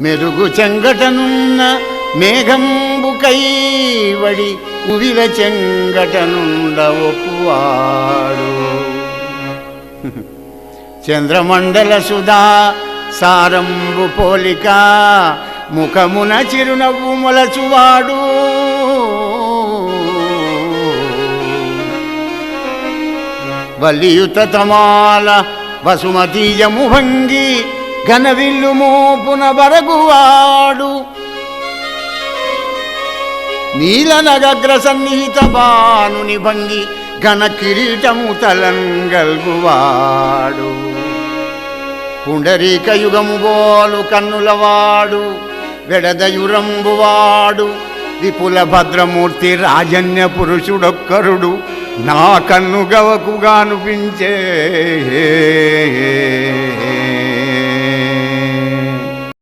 మెరుగు చెంగటనున్న మేఘంబు కైవడి ఉవిల చెంగటనుండ ఒప్పువాడు. చంద్రమండల సుధా సారంబు పోలిక ముఖమున చిరునవ్వు మొలచువాడు. వల్లియుత తమాల వసుమతీయము భంగి ఘనవిల్లు మోపున బరగువాడు. నీలనగగ్ర సన్నిహిత బానుని భంగి ఘన కిరీటము తలంగల్గువాడు. పుండరీక యుగము బోలు కన్నులవాడు వెడదయురంబువాడు. విపుల భద్రమూర్తి రాజన్య పురుషుడొక్కరుడు నా కన్ను గవకుగానుపించే.